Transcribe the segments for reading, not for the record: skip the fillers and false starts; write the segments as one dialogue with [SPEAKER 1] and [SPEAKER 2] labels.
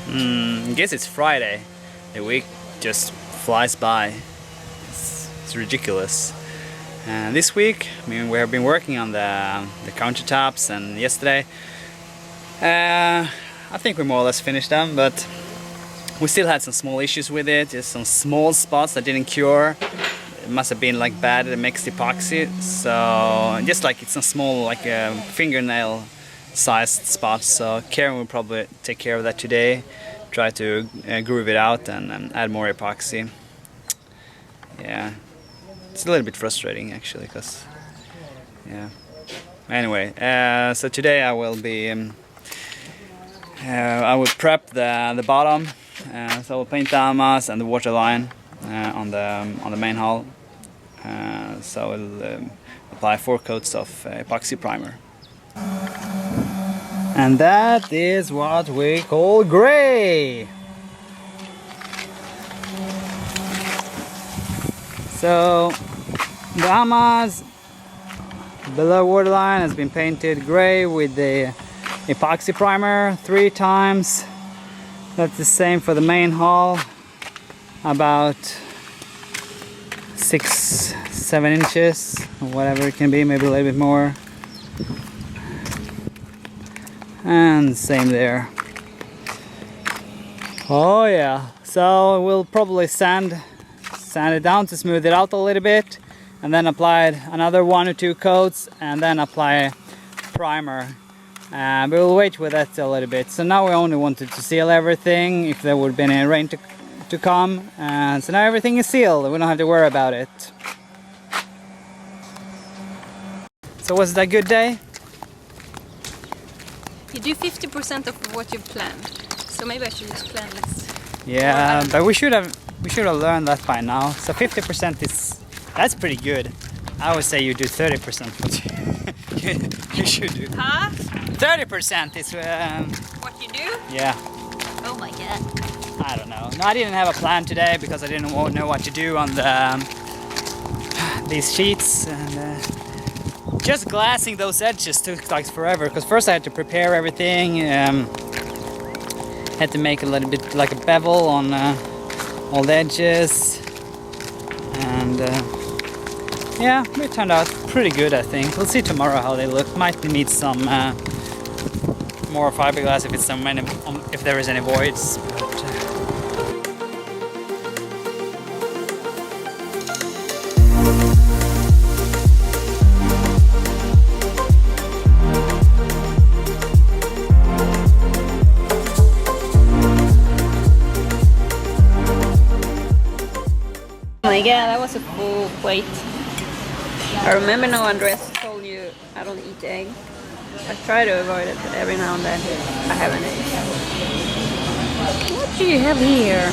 [SPEAKER 1] I guess it's Friday. The week just flies by. It's ridiculous. This week, I mean, we have been working on the countertops, and yesterday I think we more or less finished them, but we still had some small issues with it. Just some small spots that didn't cure. It must have been like bad mixed epoxy. So just like it's some small like fingernail sized spots. So Karen will probably take care of that today. Try to groove it out and add more epoxy. Yeah, it's a little bit frustrating actually, because yeah. Anyway, so today I will be I will prep the bottom. So I will paint the Mast and the water line on the main hull. So I will apply 4 coats of epoxy primer. And that is what we call gray. So the Mast below waterline has been painted gray with the epoxy primer 3 times. That's the same for the main hull, about 6-7 inches, or whatever it can be, maybe a little bit more. And same there. Oh yeah, so we'll probably sand it down to smooth it out a little bit, and then apply another 1 or 2 coats, and then apply primer. But we'll wait with that a little bit. So now we only wanted to seal everything if there would have been any rain to come. So now everything is sealed, we don't have to worry about it. So was it a good day?
[SPEAKER 2] You do 50% of what you planned, so maybe I should just plan less.
[SPEAKER 1] Yeah, but we should have learned that by now. So 50% that's pretty good. I would say you do 30% what you should do.
[SPEAKER 2] Huh?
[SPEAKER 1] 30% is
[SPEAKER 2] What you do?
[SPEAKER 1] yeah.
[SPEAKER 2] Oh my god.
[SPEAKER 1] I don't know. No, I didn't have a plan today because I didn't know what to do on these sheets, and just glassing those edges took like forever, because first I had to prepare everything, had to make a little bit like a bevel on all the edges, and yeah, it turned out pretty good, I think. We'll see tomorrow how they look. Might need some more fiberglass if there is any voids. But,
[SPEAKER 2] Oh my god, that was a full plate. I remember now Andres told you I don't eat egg. I try to avoid it, but every now and then I have an egg. What do you have here?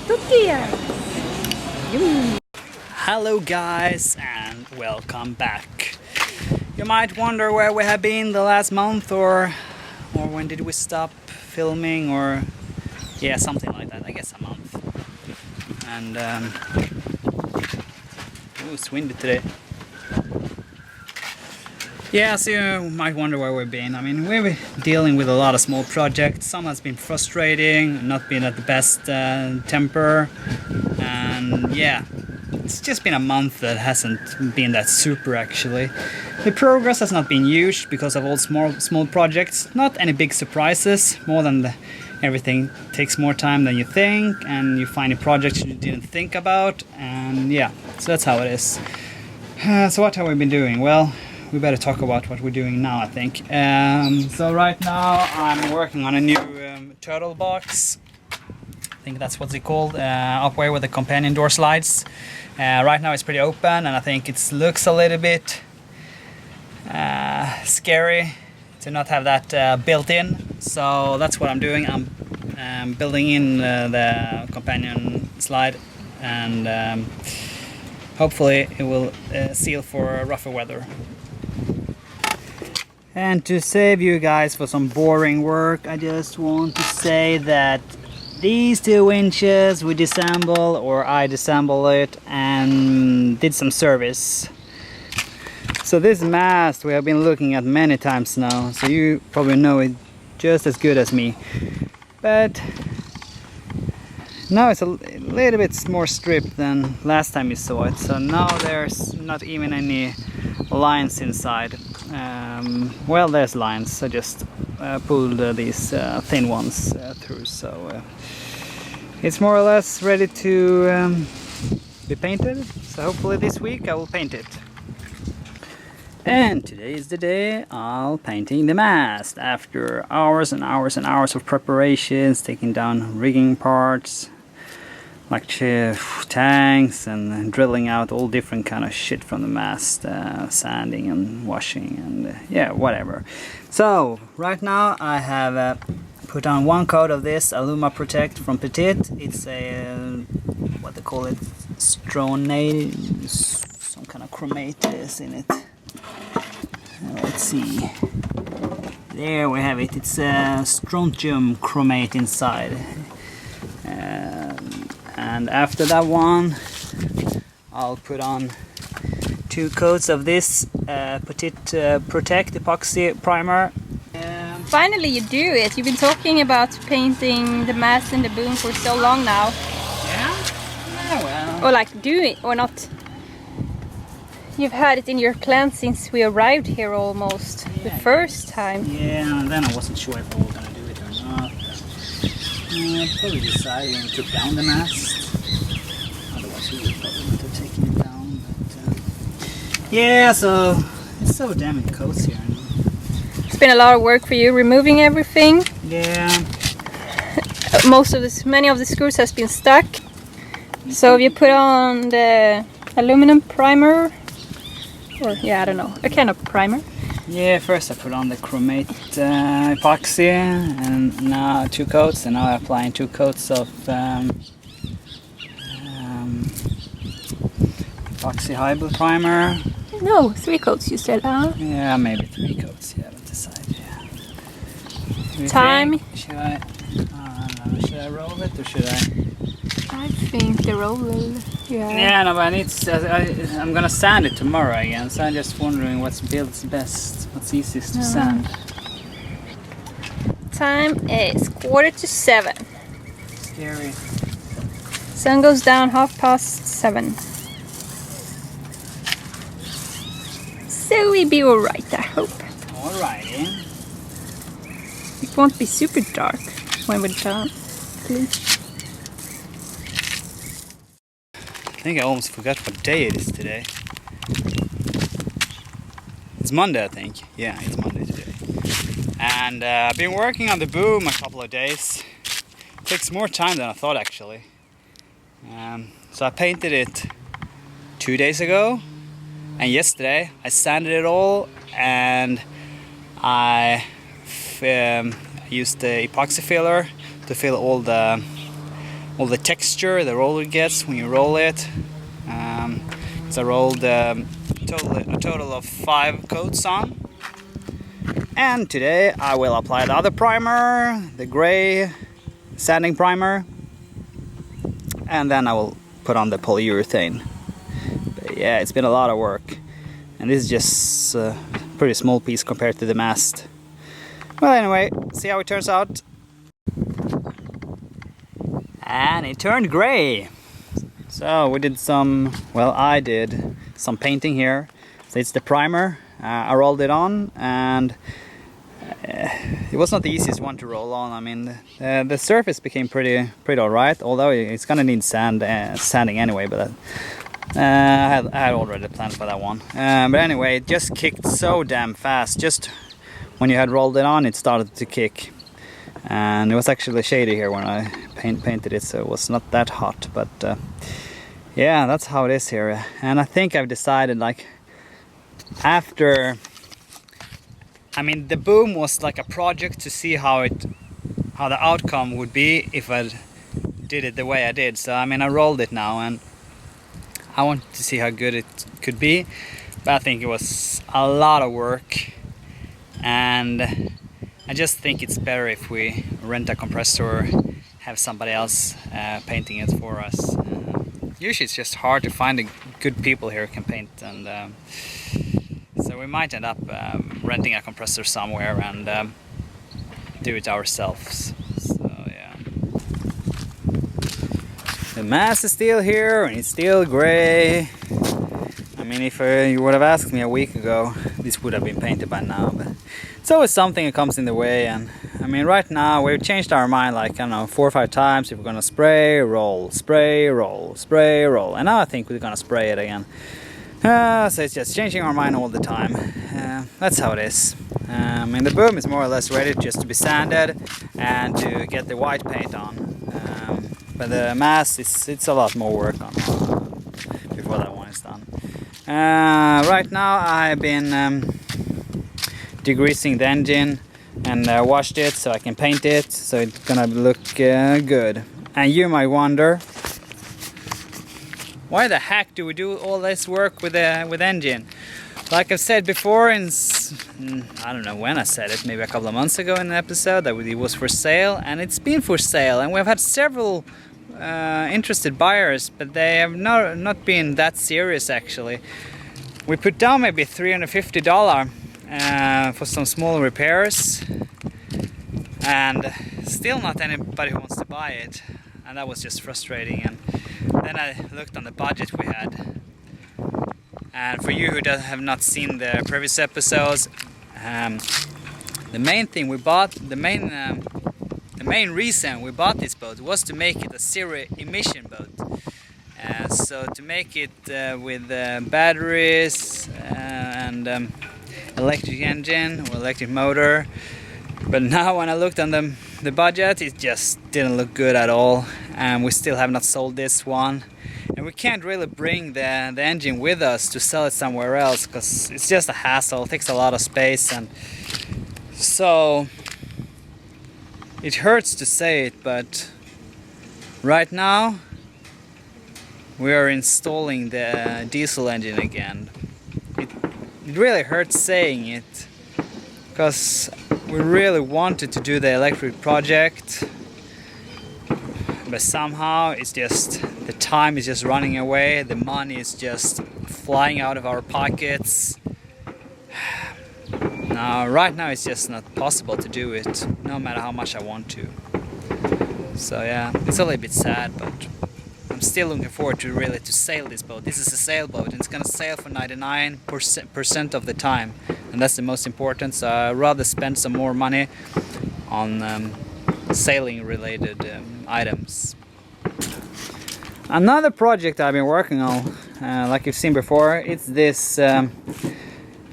[SPEAKER 2] Tortillas!
[SPEAKER 1] Hello guys, and welcome back. You might wonder where we have been the last month, or when did we stop filming, or yeah, something like that. I guess a month. And oh, it's windy today. Yeah, so you might wonder where we've been. I mean, we've been dealing with a lot of small projects. Some has been frustrating, not been at the best temper, and yeah, it's just been a month that hasn't been that super actually. The progress has not been huge because of all small projects. Not any big surprises, more than everything takes more time than you think, and you find a project you didn't think about, and yeah, so that's how it is. So what have we been doing? Well, we better talk about what we're doing now, I think. So right now I'm working on a new turtle box. I think that's what's it called, upway with the companion door slides. Right now it's pretty open, and I think it looks a little bit scary to not have that built in. So that's what I'm doing. I'm building in the companion slide, and hopefully it will seal for rougher weather. And to save you guys for some boring work, I just want to say that these 2 inches we disassemble, or I disassemble it and did some service. So this mast we have been looking at many times now, so you probably know it just as good as me. But now it's a little bit more stripped than last time you saw it. So now there's not even any lines inside. Well, there's lines. I just pulled these thin ones through. So it's more or less ready to be painted. So hopefully this week I will paint it. And today is the day of painting the mast. After hours and hours and hours of preparations, taking down rigging parts like tanks and drilling out all different kind of shit from the mast, sanding and washing and yeah, whatever. So right now I have put on one coat of this Aluma Protect from Petit. It's a what they call it, stronate, some kind of chromate is in it. Let's see. There we have it. It's a strontium chromate inside. And after that one, I'll put on 2 coats of this Petit Protect epoxy primer.
[SPEAKER 2] Finally you do it. You've been talking about painting the mast and the boom for so long now.
[SPEAKER 1] Yeah? Yeah, well.
[SPEAKER 2] Or like do it or not. You've had it in your plan since we arrived here almost, the first time.
[SPEAKER 1] Yeah, and then I wasn't sure if we were going to do it or not. Probably decided when we took down the mast. Otherwise we would probably not have taken it down. But, yeah, so it's so damn many coats here.
[SPEAKER 2] It's been a lot of work for you removing everything.
[SPEAKER 1] Yeah.
[SPEAKER 2] Many of the screws has been stuck. So you put on the aluminum primer. Or, yeah, I don't know, a kind of primer.
[SPEAKER 1] Yeah, first I put on the chromate epoxy and now 2 coats, and now I'm applying 2 coats of epoxy hybrid primer.
[SPEAKER 2] No, 3 coats you said, huh?
[SPEAKER 1] Yeah, maybe 3 coats, yeah, but decide, yeah.
[SPEAKER 2] Time.
[SPEAKER 1] Should I roll it or should I?
[SPEAKER 2] I think the roller, yeah.
[SPEAKER 1] Yeah, no, but I need I'm gonna sand it tomorrow again, so I'm just wondering what's builds best, what's easiest to sand.
[SPEAKER 2] Time is 6:45.
[SPEAKER 1] Scary.
[SPEAKER 2] Sun goes down 7:30. So we'll be alright, I hope.
[SPEAKER 1] Alrighty.
[SPEAKER 2] It won't be super dark when we're done, at least.
[SPEAKER 1] I think I almost forgot what day it is today. It's Monday, I think. Yeah, it's Monday today. And I've been working on the boom a couple of days. It takes more time than I thought, actually. So I painted it 2 days ago. And yesterday I sanded it all and I used the epoxy filler to fill all the texture the roller gets when you roll it. So I rolled a total of 5 coats on. And today I will apply the other primer, the gray sanding primer, and then I will put on the polyurethane. But yeah, it's been a lot of work, and this is just a pretty small piece compared to the mast. Well, anyway, see how it turns out. And it turned gray. So we did I did some painting here. So it's the primer. I rolled it on, and it was not the easiest one to roll on. I mean, the surface became pretty alright, although it's gonna need sanding anyway. But I had already planned for that one. But anyway, it just kicked so damn fast. Just when you had rolled it on, it started to kick. And it was actually shady here when I painted it, so it was not that hot. But yeah, that's how it is here. And I think I've decided, like, after, I mean, the boom was like a project to see how the outcome would be if I did it the way I did. So I mean, I rolled it now, and I wanted to see how good it could be. But I think it was a lot of work, and I just think it's better if we rent a compressor, have somebody else painting it for us. Usually it's just hard to find good people here who can paint, and so we might end up renting a compressor somewhere and do it ourselves. So The Mast is still here and it's still gray. I mean, if you would have asked me a week ago, this would have been painted by now, but it's always something that comes in the way. And I mean, right now we've changed our mind like, I don't know, 4 or 5 times. If we're gonna spray, roll, spray, roll, spray, roll, and now I think we're gonna spray it again. So it's just changing our mind all the time. That's how it is. I mean, the boom is more or less ready just to be sanded and to get the white paint on. But the Mast, it's a lot more work on before that one is done. Right now I've been degreasing the engine and washed it so I can paint it, so it's gonna look good. And you might wonder, why the heck do we do all this work with engine? Like I've said before, I don't know when I said it, maybe a couple of months ago in an episode, that it was for sale, and it's been for sale, and we've had several interested buyers, but they have not been that serious actually. We put down maybe $350 for some small repairs, and still not anybody who wants to buy it, and that was just frustrating. And then I looked on the budget we had, and for you who have not seen the previous episodes, the main thing we bought, the main reason we bought this boat was to make it a zero emission boat. So to make it with batteries and electric engine or electric motor. But now when I looked on the budget, it just didn't look good at all, and we still have not sold this one. And we can't really bring the engine with us to sell it somewhere else, because it's just a hassle, it takes a lot of space, and so it hurts to say it, but right now we are installing the diesel engine again. It really hurts saying it, because we really wanted to do the electric project, but somehow it's just, the time is just running away, the money is just flying out of our pockets. Now, right now it's just not possible to do it, no matter how much I want to. So yeah, it's a little bit sad, but I'm still looking forward to sail this boat. This is a sailboat, and it's gonna sail for 99% of the time, and that's the most important. So I'd rather spend some more money on sailing related items. Another project I've been working on, like you've seen before, it's this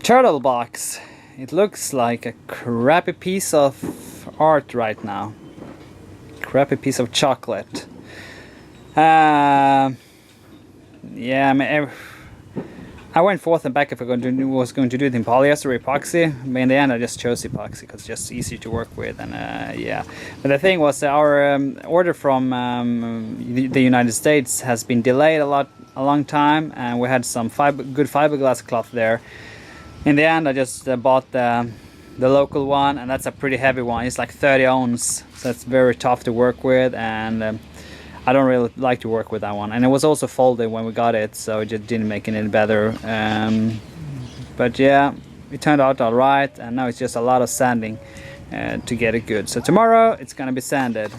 [SPEAKER 1] turtle box. It looks like a crappy piece of art right now. Crappy piece of chocolate. Yeah, I mean, I went forth and back if I was going to do it in polyester or epoxy, but in the end I just chose epoxy because it's just easy to work with. And yeah, but the thing was, our order from the United States has been delayed a long time, and we had some good fiberglass cloth there. In the end I just bought the local one, and that's a pretty heavy one. It's like 30 ounce, so it's very tough to work with, and I don't really like to work with that one. And it was also folded when we got it, so it just didn't make it any better. But yeah, it turned out alright, and now it's just a lot of sanding to get it good. So tomorrow it's gonna be sanded.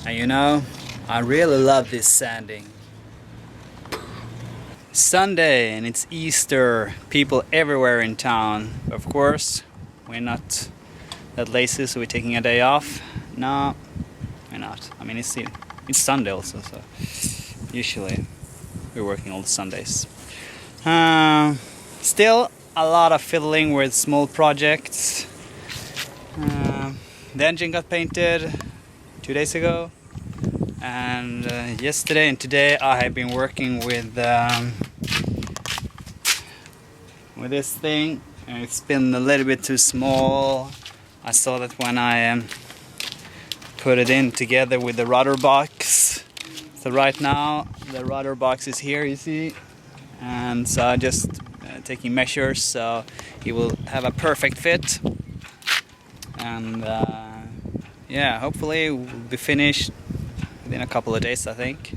[SPEAKER 1] And you know, I really love this sanding. Sunday, and it's Easter. People everywhere in town. Of course, we're not that lazy, so we're taking a day off. No, we're not. I mean, it's Sunday also, so usually we're working all the Sundays. Still a lot of fiddling with small projects. The engine got painted 2 days ago, and yesterday and today I have been working with this thing, and it's been a little bit too small. I saw that when I put it in together with the rudder box. So right now the rudder box is here, you see, and so I'm just taking measures so it will have a perfect fit, and yeah, hopefully it will be finished within a couple of days, I think.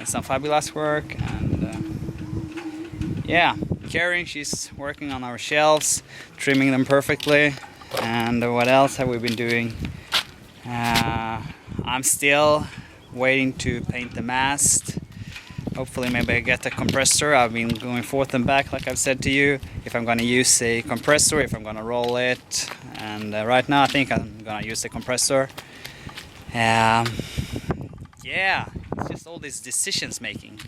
[SPEAKER 1] Some fiberglass work, and yeah, Karen, she's working on our shelves, trimming them perfectly. And what else have we been doing? I'm still waiting to paint the mast. Hopefully maybe I get a compressor. I've been going forth and back like I've said to you, if I'm gonna use a compressor, if I'm gonna roll it, and right now I think I'm gonna use the compressor. Yeah, it's just all these decisions making.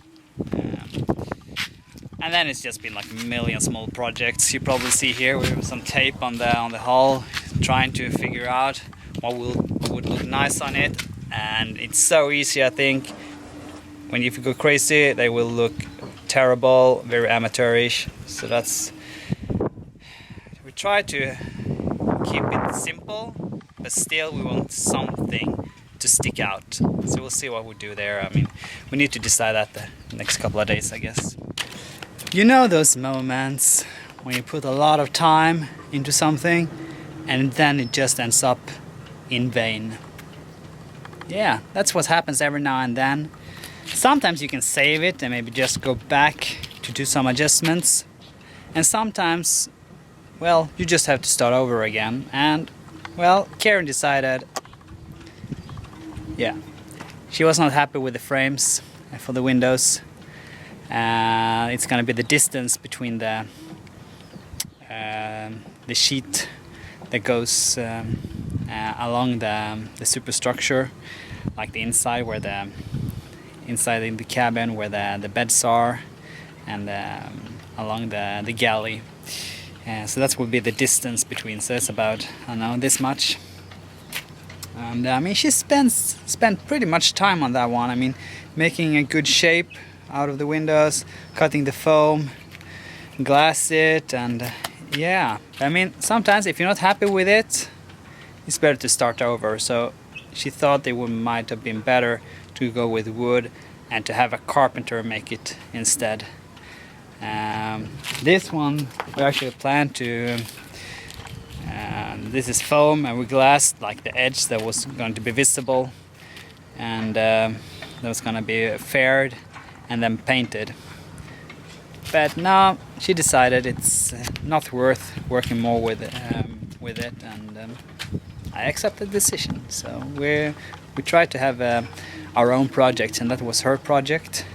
[SPEAKER 1] And then it's just been like a million small projects. You probably see here we have some tape on the hull, trying to figure out what would look nice on it. And it's so easy, I think. When if you go crazy, they will look terrible, very amateurish. So we try to keep it simple, but still we want something to stick out. So we'll see what we do there. I mean, we need to decide that the next couple of days, I guess. You know those moments when you put a lot of time into something and then it just ends up in vain. Yeah, that's what happens every now and then. Sometimes you can save it and maybe just go back to do some adjustments. And sometimes, well, you just have to start over again. And, well, Karen decided, yeah, she was not happy with the frames for the windows. It's gonna be the distance between the sheet that goes along the superstructure, like the inside where inside in the cabin where the beds are, and along the galley. So that would be the distance between. So it's about, I don't know, this much. And I mean, she spent pretty much time on that one. I mean, making a good shape out of the windows, cutting the foam, glass it, and yeah. I mean, sometimes if you're not happy with it, it's better to start over. So she thought might have been better to go with wood and to have a carpenter make it instead. This one we actually planned to, this is foam, and we glassed like the edge that was going to be visible, and that was going to be faired and then painted. But no, she decided it's not worth working more with it, and I accepted the decision. So we tried to have our own project, and that was her project.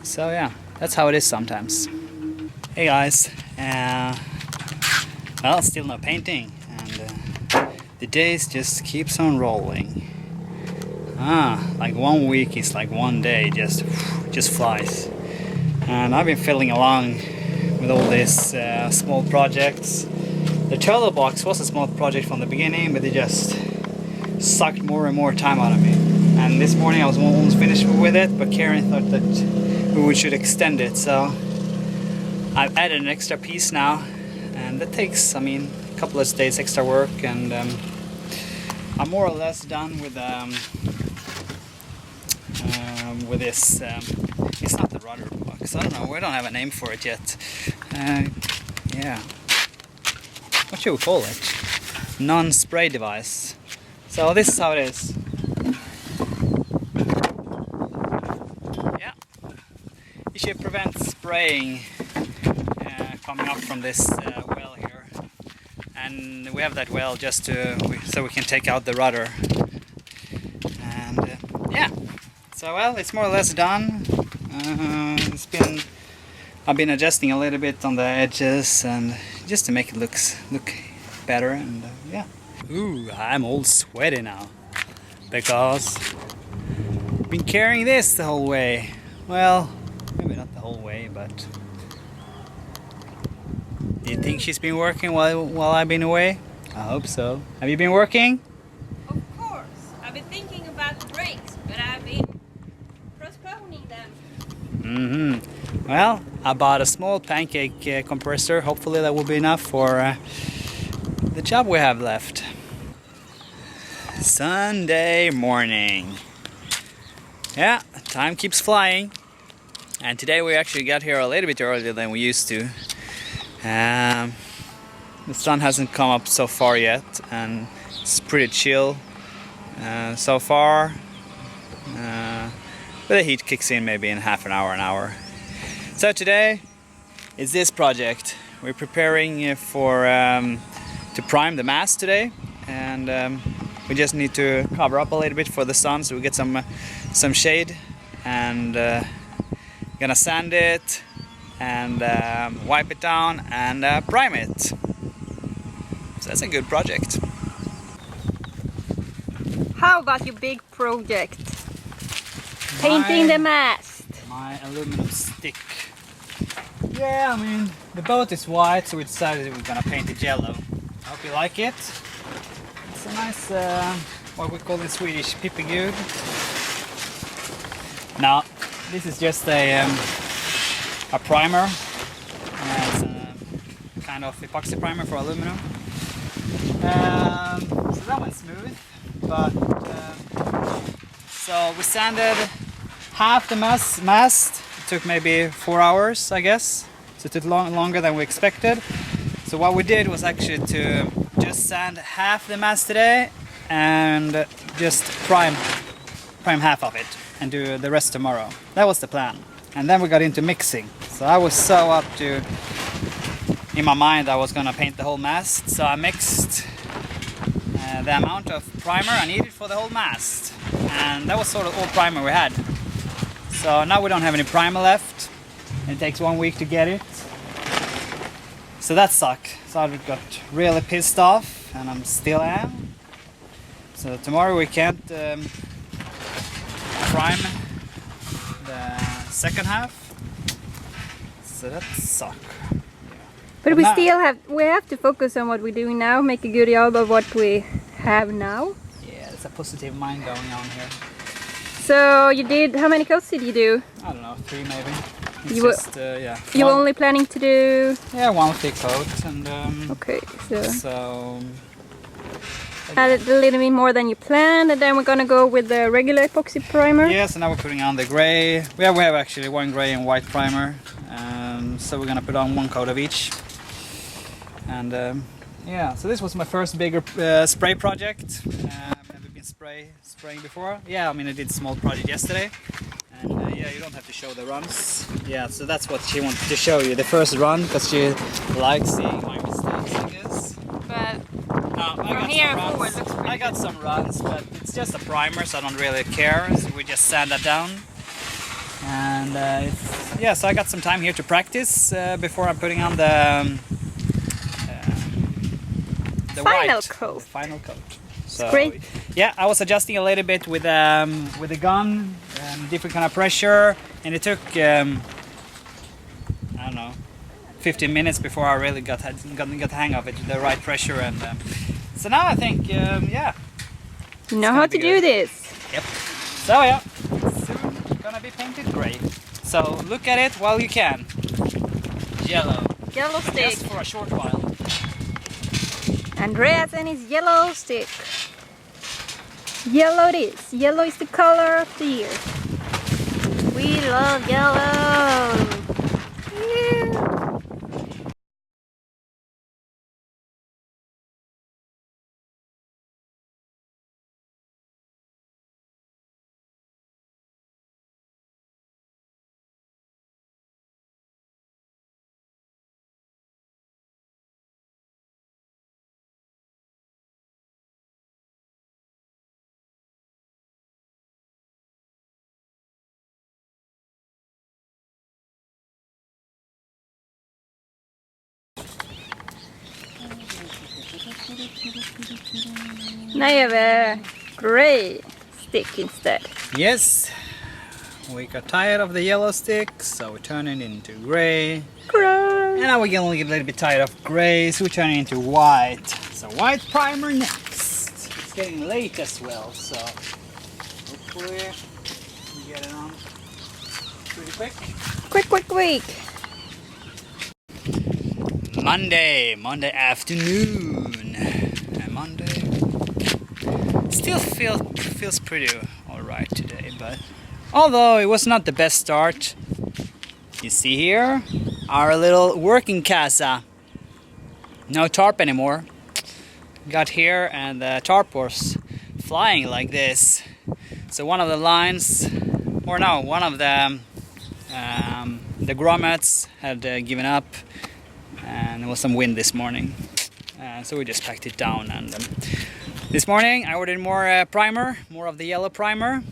[SPEAKER 1] So yeah, that's how it is sometimes. Hey guys, well, still no painting, and the days just keeps on rolling. Like 1 week is like one day, just flies. And I've been filling along with all these small projects. The turtle box was a small project from the beginning, but it just sucked more and more time out of me. And this morning I was almost finished with it, but Karen thought that we should extend it. So I've added an extra piece now, and that takes, I mean, a couple of days extra work, and I'm more or less done with this. It's not the rudder box. I don't know. We don't have a name for it yet. Yeah. What should we call it? Non-spray device. So this is how it is. Yeah. You should prevent spraying coming up from this well here. And we have that well just so we can take out the rudder. And yeah. So well, it's more or less done. I've been adjusting a little bit on the edges, and just to make it look better, and yeah. Ooh, I'm all sweaty now because I've been carrying this the whole way. Well, maybe not the whole way, but do you think she's been working while I've been away? I hope so. Have you been working?
[SPEAKER 2] Of course. I've been thinking about the brakes, but I've been postponing them.
[SPEAKER 1] Well, I bought a small pancake compressor. Hopefully that will be enough for the job we have left. Sunday morning. Yeah, time keeps flying. And today we actually got here a little bit earlier than we used to. The sun hasn't come up so far yet, and it's pretty chill so far. But the heat kicks in maybe in half an hour. So today is this project. We're preparing to prime the mast today, and We just need to cover up a little bit for the sun so we get some shade, and gonna sand it and wipe it down and prime it. So that's a good project.
[SPEAKER 2] How about your big project? Painting the mast.
[SPEAKER 1] My aluminum stick. Yeah, I mean, the boat is white, so we decided we're gonna paint it yellow. I hope you like it. It's a nice, what we call in Swedish, pippigud. Now, this is just a primer. It's a kind of epoxy primer for aluminum. So that one's smooth, but so we sanded half the mast. It took maybe 4 hours, I guess. So it took longer than we expected. So what we did was actually to just sand half the mast today and just prime half of it and do the rest tomorrow. That was the plan. And then we got into mixing. So I was so up to, in my mind I was gonna paint the whole mast. So I mixed the amount of primer I needed for the whole mast. And that was sort of all primer we had. So now we don't have any primer left. It takes 1 week to get it. So that sucked. So I got really pissed off, and I'm still am. So tomorrow we can't prime the second half. So that sucks.
[SPEAKER 2] But we still have to focus on what we're doing now, make a good job of what we have now.
[SPEAKER 1] Yeah, there's a positive mind going on here.
[SPEAKER 2] So you did, how many coats did you do?
[SPEAKER 1] I don't know, 3 maybe. It's
[SPEAKER 2] You were-
[SPEAKER 1] just, yeah.
[SPEAKER 2] You were only planning to do...
[SPEAKER 1] Yeah, 1 thick coat, and
[SPEAKER 2] Okay, so
[SPEAKER 1] so
[SPEAKER 2] a little bit more than you planned, and then we're gonna go with the regular epoxy primer.
[SPEAKER 1] yeah, so now we're putting on the gray. We have actually 1 gray and white primer, so we're gonna put on 1 coat of each. And yeah, so this was my first bigger spray project. I've never been spraying before. Yeah, I mean I did a small project yesterday. And yeah, you don't have to show the runs. Yeah, so that's what she wanted to show you, the first run, because she likes seeing my mistakes, I guess.
[SPEAKER 2] But
[SPEAKER 1] From
[SPEAKER 2] here forward looks pretty
[SPEAKER 1] I got some runs, but it's just a primer, so I don't really care. So we just sand that down. And yeah, so I got some time here to practice before I'm putting on the
[SPEAKER 2] final
[SPEAKER 1] white,
[SPEAKER 2] coat.
[SPEAKER 1] the final coat. So
[SPEAKER 2] great.
[SPEAKER 1] yeah, I was adjusting a little bit with the gun, different kind of pressure, and it took I don't know, 15 minutes before I really got the hang of it, the right pressure, and so now I think yeah.
[SPEAKER 2] You know how to do this.
[SPEAKER 1] Yep. So yeah, soon gonna be painted grey. So look at it while you can. Yellow.
[SPEAKER 2] Yellow stick.
[SPEAKER 1] Just for a short while.
[SPEAKER 2] Andreas and his yellow stick. Yellow it is. Yellow is the color of the year. We love yellow. Yeah. Now you have a grey stick instead.
[SPEAKER 1] Yes, we got tired of the yellow stick, so we turn it into grey.
[SPEAKER 2] Grey.
[SPEAKER 1] And now we're getting a little bit tired of grey, so we turn it into white. So white primer next. It's getting late as well, so hopefully we get it on pretty quick.
[SPEAKER 2] Quick.
[SPEAKER 1] Monday afternoon. And Monday still feels pretty alright today, but although it was not the best start. You see here our little working casa. No tarp anymore. Got here and the tarp was flying like this. So one of the lines, or no, one of the grommets had given up, and there was some wind this morning. So we just packed it down, and This morning I ordered more primer, more of the yellow primer.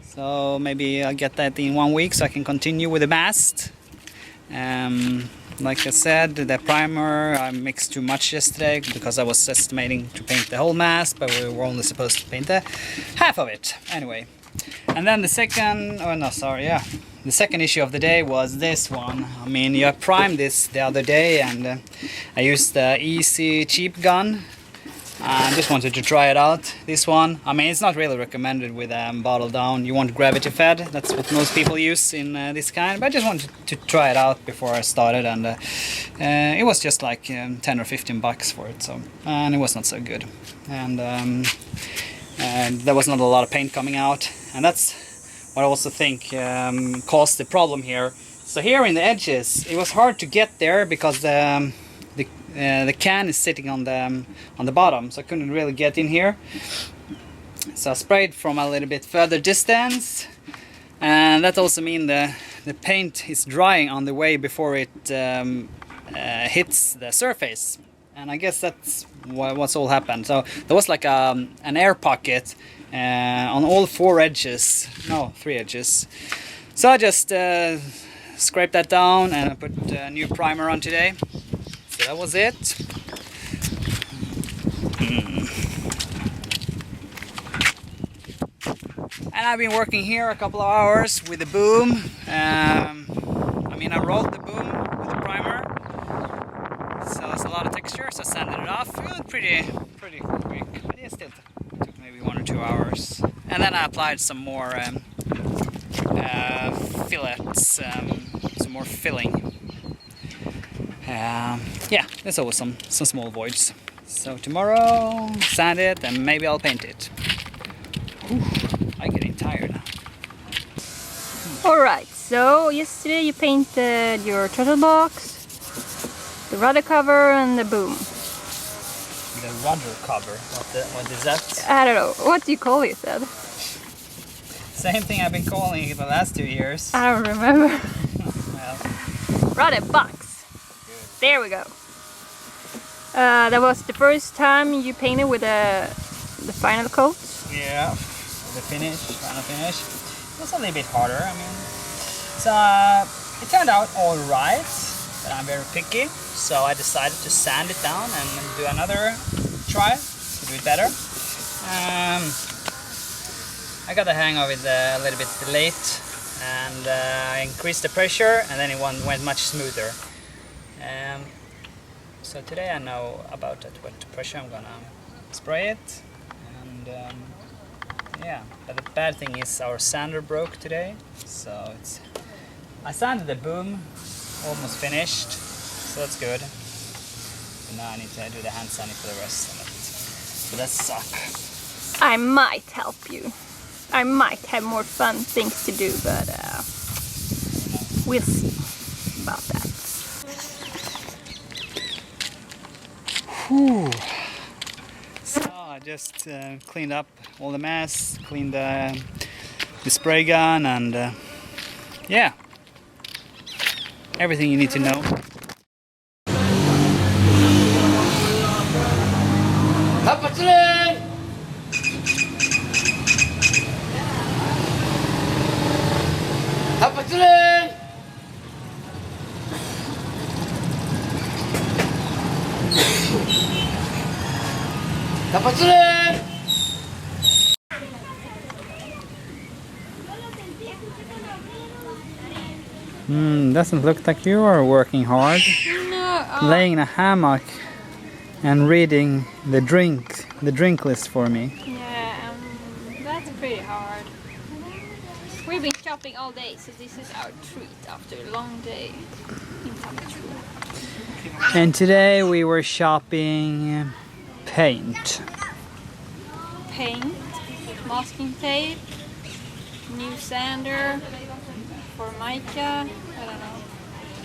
[SPEAKER 1] So maybe I'll get that in 1 week so I can continue with the Mast. Like I said, the primer I mixed too much yesterday because I was estimating to paint the whole Mast, but we were only supposed to paint the half of it. Anyway, and then the second issue of the day was this one. I mean, you primed this the other day, and I used the easy cheap gun. I just wanted to try it out. This one, I mean, it's not really recommended with bottle down. You want gravity fed. That's what most people use in this kind. But I just wanted to try it out before I started, and it was just like 10 or 15 bucks for it. So, and it was not so good, and there was not a lot of paint coming out, and that's what I also think caused the problem here. So here in the edges, it was hard to get there because the can is sitting on the bottom, so I couldn't really get in here. So I sprayed from a little bit further distance, and that also means the paint is drying on the way before it hits the surface. And I guess that's what's all happened. So there was like an air pocket on all 3 edges. So I just scraped that down and I put a new primer on today. So that was it. And I've been working here a couple of hours with the boom. I mean, I rolled the boom with the primer, so it's a lot of texture. So I sanded it off. It was pretty quick, but it still took maybe 1 or 2 hours. And then I applied some more fillets, some more filling. Yeah, there's always some small voids. So tomorrow, sand it, and maybe I'll paint it. I'm getting tired now.
[SPEAKER 2] Alright, so yesterday you painted your turtle box, the rudder cover, and the boom.
[SPEAKER 1] The rudder cover, what is that?
[SPEAKER 2] I don't know, what do you call it then?
[SPEAKER 1] Same thing I've been calling it the last 2 years.
[SPEAKER 2] I don't remember.
[SPEAKER 1] Well,
[SPEAKER 2] Rudder box.
[SPEAKER 1] good.
[SPEAKER 2] There we go. That was the first time you painted with the final coat.
[SPEAKER 1] Yeah, the final finish. It was a little bit harder. I mean, so it turned out all right, but I'm very picky, so I decided to sand it down and do another try to do it better. I got the hang of it a little bit late, and I increased the pressure, and then it went much smoother. So today I know about at what pressure I'm gonna spray it, and yeah. But the bad thing is our sander broke today, so I sanded the boom, almost finished, so that's good. But now I need to do the hand sanding for the rest of it. So that sucks.
[SPEAKER 2] I might help you. I might have more fun things to do, but we'll see about that.
[SPEAKER 1] Whew. So I just cleaned up all the mess, cleaned the spray gun, and yeah, everything you need to know. Doesn't look like you are working hard.
[SPEAKER 2] No,
[SPEAKER 1] Laying in a hammock and reading the drink list for me.
[SPEAKER 2] yeah, that's pretty hard. We've been shopping all day, so this is our treat after a long day in Tampere.
[SPEAKER 1] And today we were shopping paint.
[SPEAKER 2] Paint, masking tape, new sander for mica. I don't know.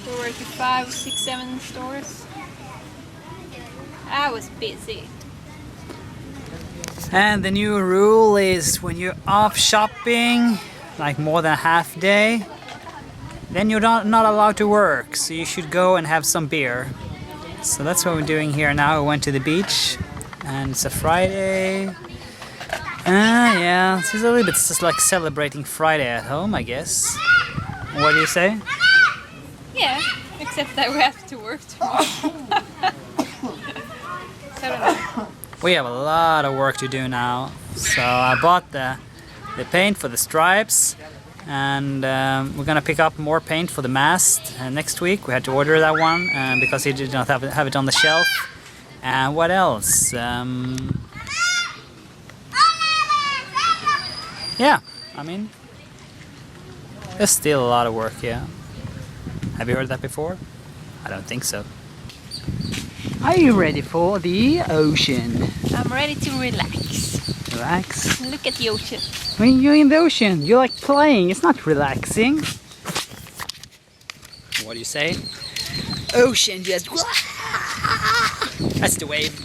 [SPEAKER 2] We were to 5, 6, 7 stores. I was busy.
[SPEAKER 1] And the new rule is when you're off shopping, like more than a half day, then you're not allowed to work, so you should go and have some beer. So that's what we're doing here now. We went to the beach and it's a Friday. Yeah, it's a little bit just like celebrating Friday at home, I guess. What do you say?
[SPEAKER 2] Yeah, except that we have to work tomorrow. So I don't know.
[SPEAKER 1] We have a lot of work to do now. So I bought the paint for the stripes, and we're gonna pick up more paint for the mast next week. We had to order that one because he did not have it on the shelf. And what else? Yeah, I mean, there's still a lot of work, yeah. Have you heard that before? I don't think so. Are you ready for the ocean?
[SPEAKER 2] I'm ready to relax.
[SPEAKER 1] Relax.
[SPEAKER 2] Look at the ocean.
[SPEAKER 1] When you're in the ocean, you like playing. It's not relaxing. What do you say? Ocean just... That's the wave.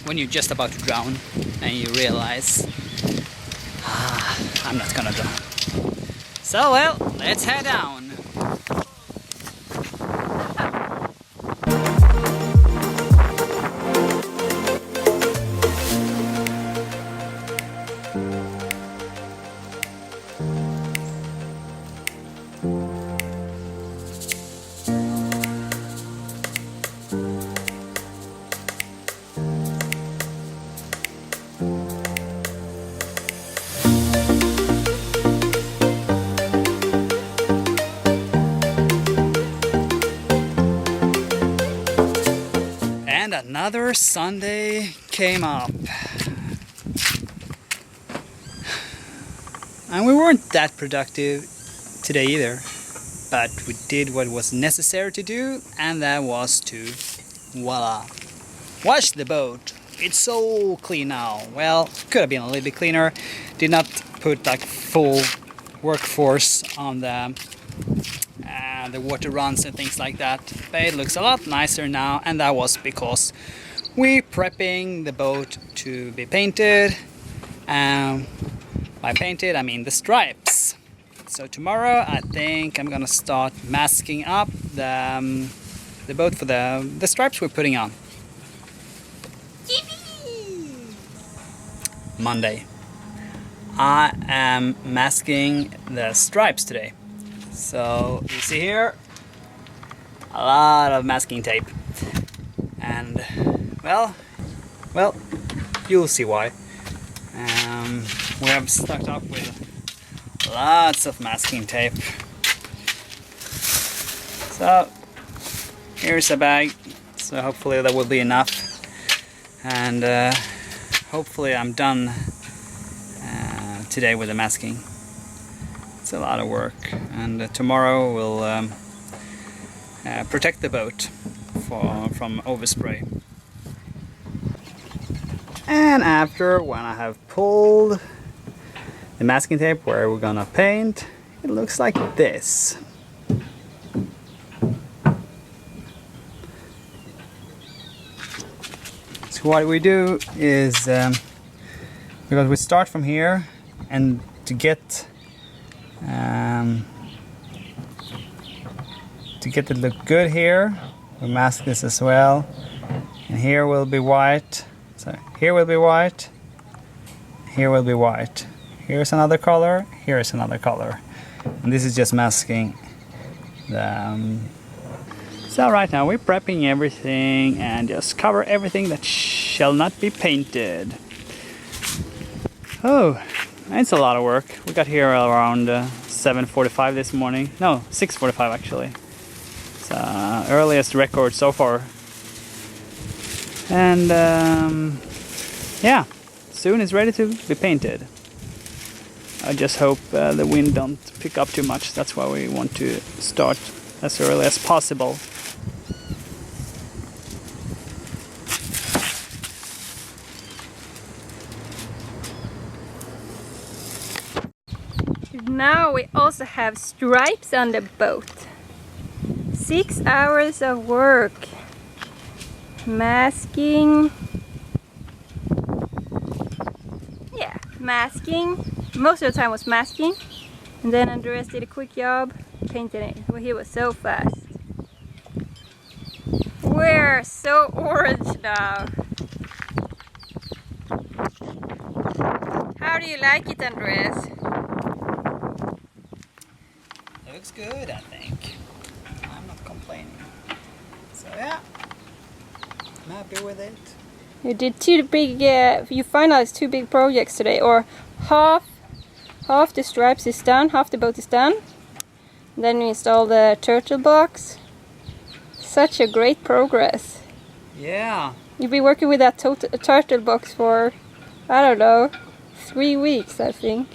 [SPEAKER 1] When you're just about to drown and you realize... I'm not gonna drown. So, well, let's head down. And another Sunday came up. And we weren't that productive today either. But we did what was necessary to do, and that was to, voila, wash the boat. It's so clean now. Well, could have been a little bit cleaner. Did not put like full workforce on the water runs and things like that, but it looks a lot nicer now, and that was because we're prepping the boat to be painted. By painted I mean the stripes. So tomorrow I think I'm gonna start masking up the boat for the stripes we're putting on. Monday I am masking the stripes today. So you see here a lot of masking tape, and well, you'll see why. We have stocked up with lots of masking tape. So here's a bag, so hopefully that will be enough, and hopefully I'm done today with the masking. It's a lot of work, and tomorrow we'll protect the boat from overspray. And after, when I have pulled the masking tape where we're gonna paint, it looks like this. So what we do is, because we start from here, and to get it to look good here, we'll mask this as well. And here will be white. So here will be white. Here will be white. Here's another color. Here is another color. And this is just masking the. So right now we're prepping everything and just cover everything that shall not be painted. Oh, it's a lot of work. We got here around 7:45 this morning. No, 6:45 actually. It's earliest record so far. And yeah, soon it's ready to be painted. I just hope the wind don't pick up too much. That's why we want to start as early as possible.
[SPEAKER 2] Now we also have stripes on the boat. 6 hours of work. Masking. Yeah, masking. Most of the time was masking. And then Andreas did a quick job, painted it. Well, he was so fast. We're so orange now. you like it, Andres?
[SPEAKER 1] Looks good, I think. I'm not complaining. So yeah, I'm happy with it.
[SPEAKER 2] You did two big, you finalized two big projects today, or half the stripes is done, half the boat is done. Then we installed the turtle box. Such a great progress.
[SPEAKER 1] Yeah.
[SPEAKER 2] You've been working with that turtle box for, I don't know, 3 weeks, I think.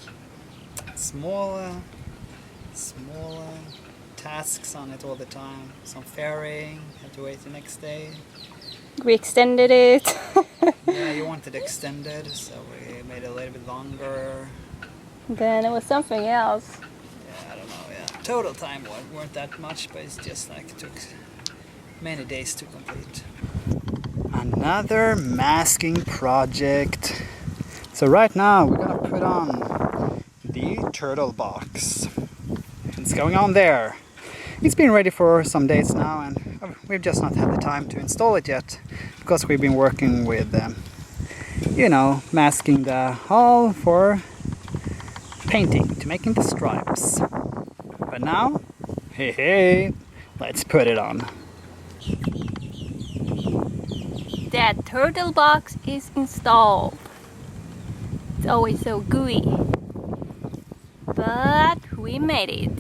[SPEAKER 1] Small tasks on it all the time. Some fairing, had to wait the next day.
[SPEAKER 2] We extended it.
[SPEAKER 1] Yeah, you wanted extended, so we made it a little bit longer.
[SPEAKER 2] Then it was something else.
[SPEAKER 1] Yeah, I don't know, yeah. Total time weren't that much, but it's just like it took many days to complete. Another masking project. So right now we're gonna put on the turtle box. It's going on there. It's been ready for some days now, and we've just not had the time to install it yet because we've been working with, you know, masking the hull for painting, to making the stripes. But now, hey, let's put it on.
[SPEAKER 2] That turtle box is installed. It's always so gooey. But we made it.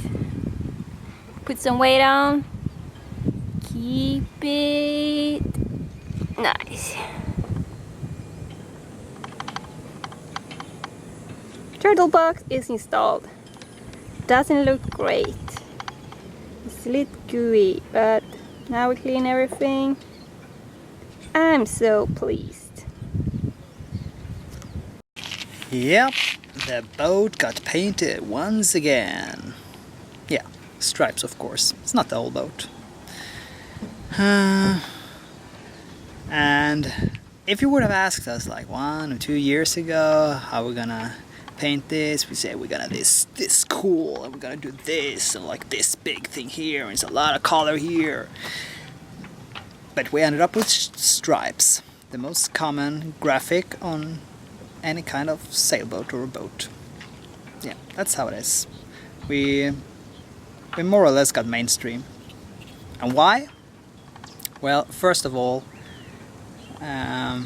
[SPEAKER 2] Put some weight on. Keep it nice. Turtle box is installed. Doesn't look great. It's a little gooey, but now we clean everything. I'm so pleased.
[SPEAKER 1] Yep, the boat got painted once again. Yeah, stripes of course. It's not the whole boat. And if you would have asked us like 1 or 2 years ago how we're gonna paint this, we say we're gonna this cool, and we're gonna do this, and like this big thing here, and it's a lot of color here. But we ended up with stripes, the most common graphic on any kind of sailboat or a boat. Yeah, that's how it is. We more or less got mainstream. And why? Well, first of all, I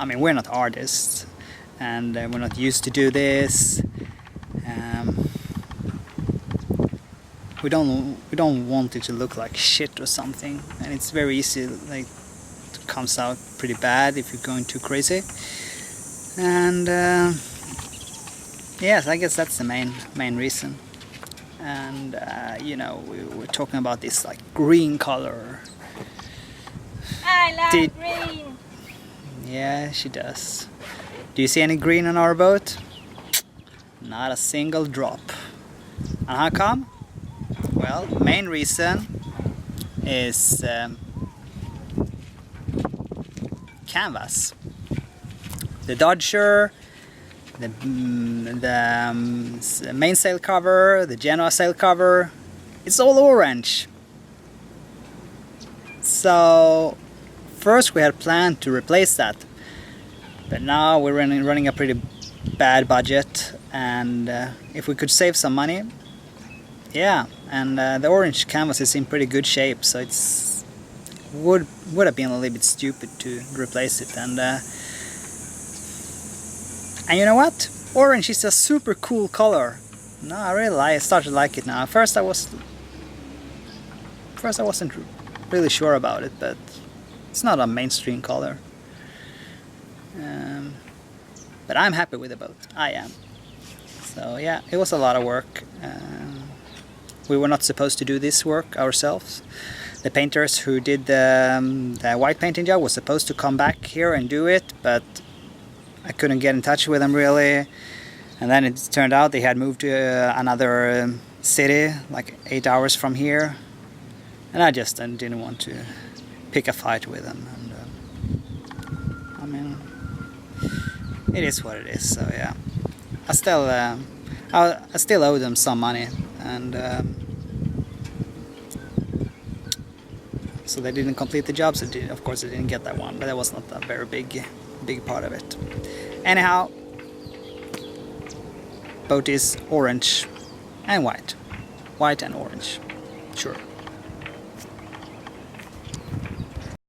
[SPEAKER 1] mean, we're not artists, and we're not used to do this. We don't want it to look like shit or something, and it's very easy, like, it comes out pretty bad if you're going too crazy. And yes, I guess that's the main reason. And you know, we were talking about this like green color.
[SPEAKER 2] I love green.
[SPEAKER 1] Yeah, she does. Do you see any green on our boat? Not a single drop. And how come? Well, main reason is canvas. The Dodger, the main sail cover, the Genoa sail cover, it's all orange. So first we had planned to replace that, but now we're running a pretty bad budget, and if we could save some money, yeah, and the orange canvas is in pretty good shape, so it's would have been a little bit stupid to replace it. And you know what? Orange is a super cool color. No, I started to like it now. At first I wasn't really sure about it, but it's not a mainstream color. But I'm happy with the boat. I am. So yeah, it was a lot of work. We were not supposed to do this work ourselves. The painters who did the white painting job was supposed to come back here and do it, but I couldn't get in touch with them really. And then it turned out they had moved to another city, like 8 hours from here. And I just didn't want to pick a fight with them. And I mean, it is what it is. So yeah, I still owe them some money, and so they didn't complete the job, so of course they didn't get that one, but that was not a very big part of it. Anyhow, boat is orange and white and orange, sure.